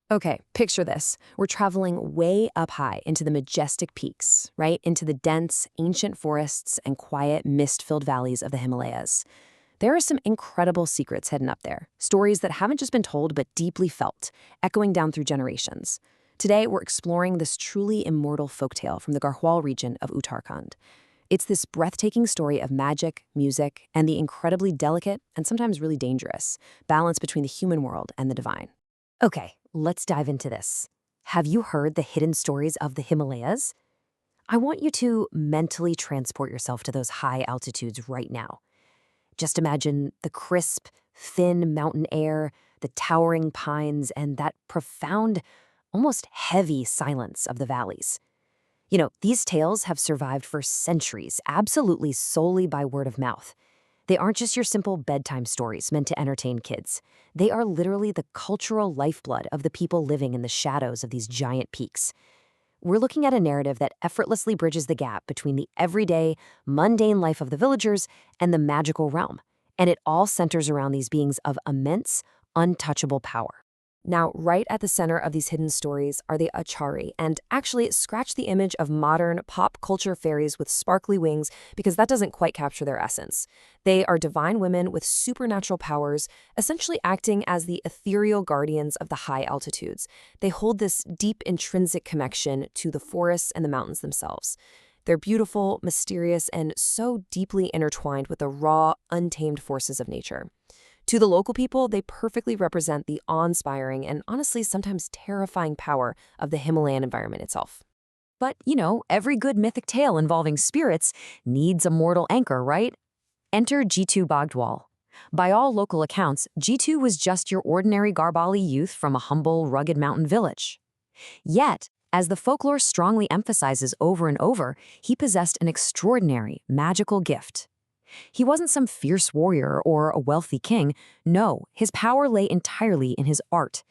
Okay, picture this. We're traveling way up high into the majestic peaks, right? Into the dense, ancient forests and quiet, mist-filled valleys of the Himalayas. There are some incredible secrets hidden up there, stories that haven't just been told but deeply felt, echoing down through generations. Today, we're exploring this truly immortal folktale from the Garhwal region of Uttarakhand. It's this breathtaking story of magic, music, and the incredibly delicate, and sometimes really dangerous, balance between the human world and the divine. Okay, let's dive into this. Have you heard the hidden stories of the Himalayas? I want you to mentally transport yourself to those high altitudes right now. Just imagine the crisp, thin mountain air, the towering pines, and that profound, almost heavy silence of the valleys. These tales have survived for centuries, absolutely solely by word of mouth. They aren't just your simple bedtime stories meant to entertain kids. They are literally the cultural lifeblood of the people living in the shadows of these giant peaks. We're looking at a narrative that effortlessly bridges the gap between the everyday, mundane life of the villagers and the magical realm. And it all centers around these beings of immense, untouchable power. Now, right at the center of these hidden stories are the Aachhari, and actually scratch the image of modern pop culture fairies with sparkly wings because that doesn't quite capture their essence. They are divine women with supernatural powers, essentially acting as the ethereal guardians of the high altitudes. They hold this deep intrinsic connection to the forests and the mountains themselves. They're beautiful, mysterious, and so deeply intertwined with the raw, untamed forces of nature. To the local people, they perfectly represent the awe-inspiring and honestly sometimes terrifying power of the Himalayan environment itself. But, every good mythic tale involving spirits needs a mortal anchor, right? Enter Jeetu Bagdwal. By all local accounts, Jeetu was just your ordinary Garhwali youth from a humble, rugged mountain village. Yet, as the folklore strongly emphasizes over and over, he possessed an extraordinary, magical gift. He wasn't some fierce warrior or a wealthy king. No, his power lay entirely in his art.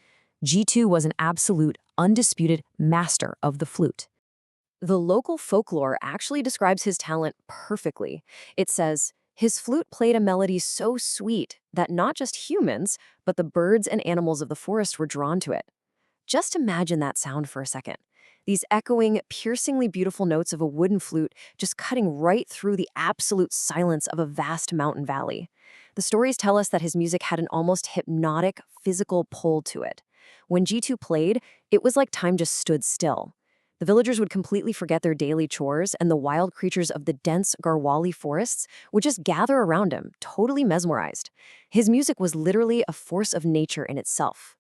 Jeetu was an absolute, undisputed master of the flute. The local folklore actually describes his talent perfectly. It says, his flute played a melody so sweet that not just humans, but the birds and animals of the forest were drawn to it. Just imagine that sound for a second. These echoing, piercingly beautiful notes of a wooden flute just cutting right through the absolute silence of a vast mountain valley. The stories tell us that his music had an almost hypnotic, physical pull to it. When Jeetu played, it was like time just stood still. The villagers would completely forget their daily chores, and the wild creatures of the dense Garhwali forests would just gather around him, totally mesmerized. His music was literally a force of nature in itself.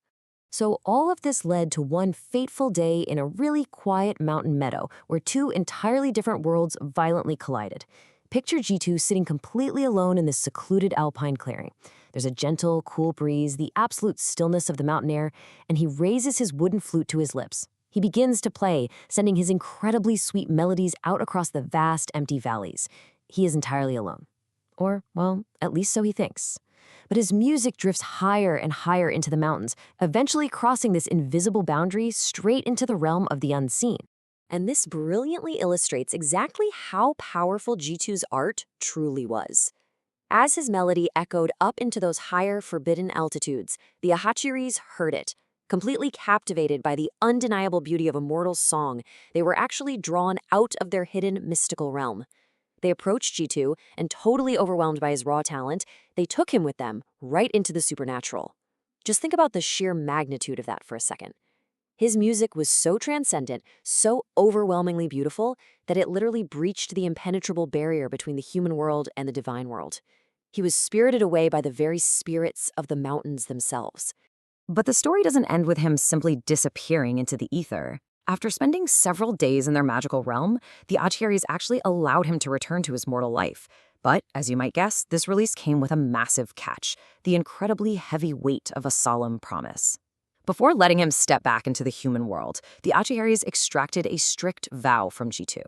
So all of this led to one fateful day in a really quiet mountain meadow where two entirely different worlds violently collided. Picture Jeetu sitting completely alone in this secluded alpine clearing. There's a gentle, cool breeze, the absolute stillness of the mountain air, and he raises his wooden flute to his lips. He begins to play, sending his incredibly sweet melodies out across the vast, empty valleys. He is entirely alone. Or, well, at least so he thinks. But his music drifts higher and higher into the mountains, eventually crossing this invisible boundary straight into the realm of the unseen. And this brilliantly illustrates exactly how powerful Jeetu's art truly was. As his melody echoed up into those higher, forbidden altitudes, the Aachharis heard it. Completely captivated by the undeniable beauty of a mortal's song, they were actually drawn out of their hidden mystical realm. They approached Jeetu, and totally overwhelmed by his raw talent, they took him with them right into the supernatural. Just think about the sheer magnitude of that for a second. His music was so transcendent, so overwhelmingly beautiful, that it literally breached the impenetrable barrier between the human world and the divine world. He was spirited away by the very spirits of the mountains themselves. But the story doesn't end with him simply disappearing into the ether. After spending several days in their magical realm, the Aachharis actually allowed him to return to his mortal life. But, as you might guess, this release came with a massive catch, the incredibly heavy weight of a solemn promise. Before letting him step back into the human world, the Aachharis extracted a strict vow from Jeetu.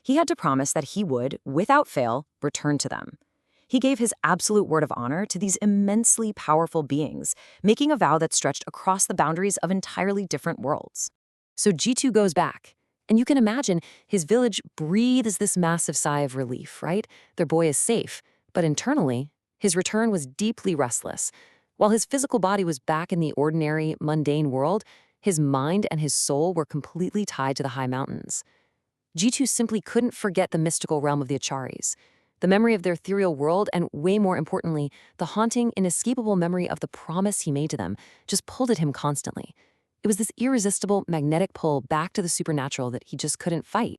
He had to promise that he would, without fail, return to them. He gave his absolute word of honor to these immensely powerful beings, making a vow that stretched across the boundaries of entirely different worlds. So Jeetu goes back, and you can imagine his village breathes this massive sigh of relief, right? Their boy is safe, but internally, his return was deeply restless. While his physical body was back in the ordinary, mundane world, His mind and his soul were completely tied to the high mountains. Jeetu simply couldn't forget the mystical realm of the Aachharis, the memory of their ethereal world, and way more importantly, the haunting, inescapable memory of the promise he made to them just pulled at him constantly. It was this irresistible, magnetic pull back to the supernatural that he just couldn't fight.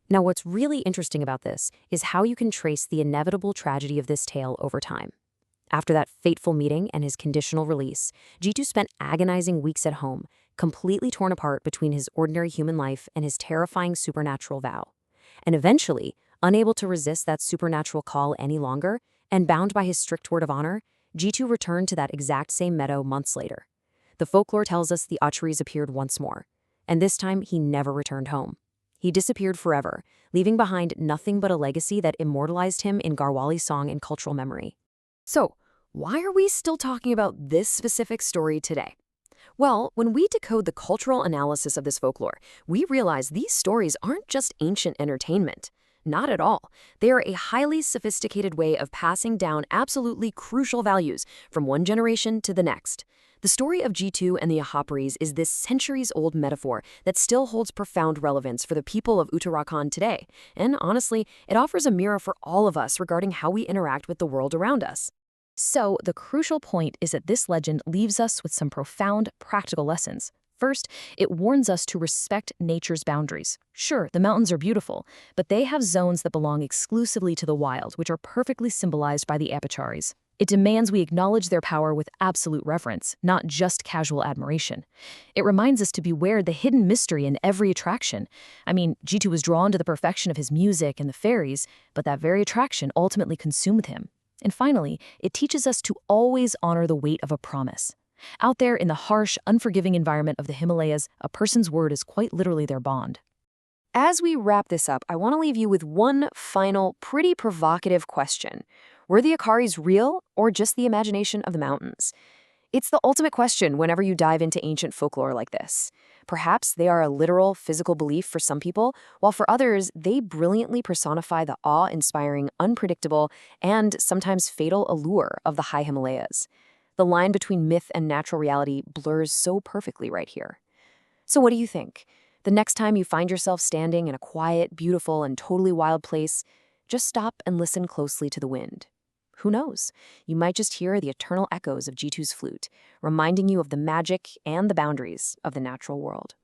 Now, what's really interesting about this is how you can trace the inevitable tragedy of this tale over time. After that fateful meeting and his conditional release, Jeetu spent agonizing weeks at home, completely torn apart between his ordinary human life and his terrifying supernatural vow. And eventually, unable to resist that supernatural call any longer, and bound by his strict word of honor, Jeetu returned to that exact same meadow months later. The folklore tells us the Aachharis appeared once more, and this time he never returned home. He disappeared forever, leaving behind nothing but a legacy that immortalized him in Garhwali song and cultural memory. So, why are we still talking about this specific story today? Well, when we decode the cultural analysis of this folklore, we realize these stories aren't just ancient entertainment. Not at all. They are a highly sophisticated way of passing down absolutely crucial values from one generation to the next. The story of Jeetu and the Aachharis is this centuries-old metaphor that still holds profound relevance for the people of Uttarakhand today. And honestly, it offers a mirror for all of us regarding how we interact with the world around us. So, the crucial point is that this legend leaves us with some profound practical lessons. First, it warns us to respect nature's boundaries. Sure, the mountains are beautiful, but they have zones that belong exclusively to the wild, which are perfectly symbolized by the Aachharis. It demands we acknowledge their power with absolute reverence, not just casual admiration. It reminds us to beware the hidden mystery in every attraction. I mean, Jeetu was drawn to the perfection of his music and the fairies, but that very attraction ultimately consumed him. And finally, it teaches us to always honor the weight of a promise. Out there in the harsh, unforgiving environment of the Himalayas, a person's word is quite literally their bond. As we wrap this up, I want to leave you with one final, pretty provocative question. Were the Aachharis real or just the imagination of the mountains? It's the ultimate question whenever you dive into ancient folklore like this. Perhaps they are a literal, physical belief for some people, while for others, they brilliantly personify the awe-inspiring, unpredictable, and sometimes fatal allure of the high Himalayas. The line between myth and natural reality blurs so perfectly right here. So what do you think? The next time you find yourself standing in a quiet, beautiful, and totally wild place, just stop and listen closely to the wind. Who knows? You might just hear the eternal echoes of Jeetu's flute, reminding you of the magic and the boundaries of the natural world.